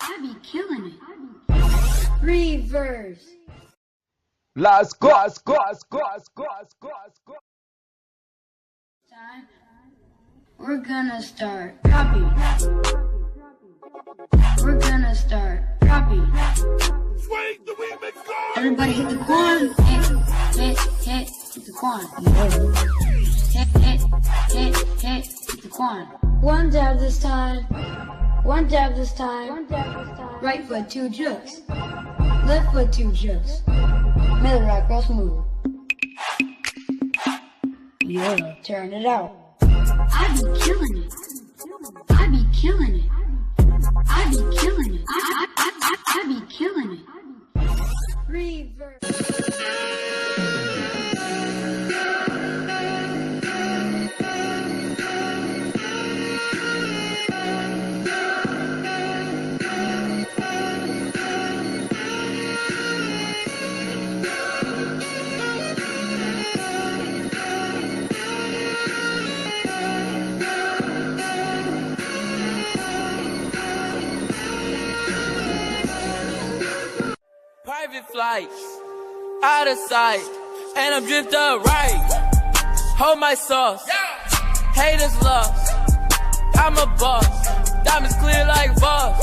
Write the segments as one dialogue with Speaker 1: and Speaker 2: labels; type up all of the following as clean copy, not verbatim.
Speaker 1: I be killing it. Reverse.
Speaker 2: Let's go, let's go, let's go, let's go, let's go, let's go.
Speaker 1: Time. We're gonna start copy. We're gonna start copy.
Speaker 3: Swing the remix go!
Speaker 1: Everybody hit the quan. Hit the quan. Hit the quan. One dab this time. One dab this time. Right foot, 2 jugs. Left foot, 2 jugs. Middle right cross move. Yeah, turn it out. I be killing it. I be killing it. I be killing it. I be killing it. Reverse.
Speaker 4: Private flight, out of sight, and I'm drifted up right. Hold my sauce, haters lost. I'm a boss, diamonds clear like boss.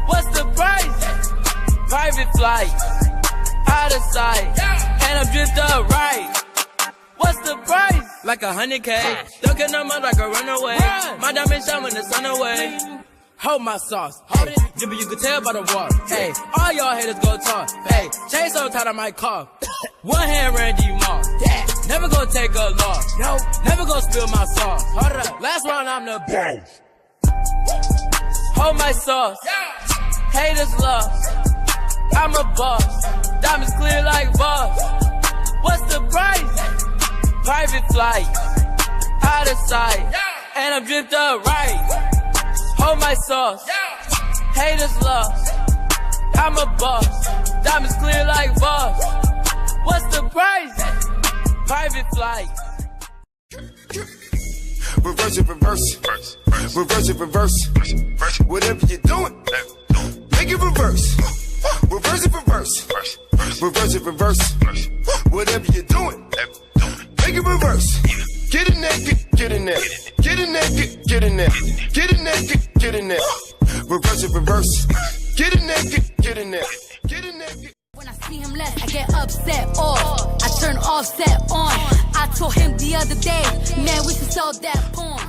Speaker 4: What's the price? Private flight, out of sight, and I'm drifted up right. What's the price? Like 100K, ducking them up like a runaway. My diamond shine when the sun away. Hold my sauce, hold it, Jimmy, you can tell by the walk. Hey, all y'all haters go talk. Hey, chain so tight I might cough. One hand Randy Moss. Never gonna take a loss. No, never gonna spill my sauce. Hold up, last round I'm the boss. Hold my sauce. Haters lost. I'm a boss. Diamonds clear like boss. What's the price? Private flight, out of sight, and I'm drifted up right. Hold my sauce, haters lost. I'm a boss, diamonds clear like boss. What's the price? Private flight.
Speaker 3: Reverse it, reverse. Reverse it, reverse. Whatever you're doing, make it reverse. Reverse it, reverse. Reverse it, reverse. Whatever you're doing, make it reverse. Get in there, get in there. Get in there, get in there. Get in there, get in there. Reverse it, reverse. Get in there, get in there. Get in there.
Speaker 5: When I see him less, I get upset off. I turn offset on. I told him the other day, man, we should sell that porn.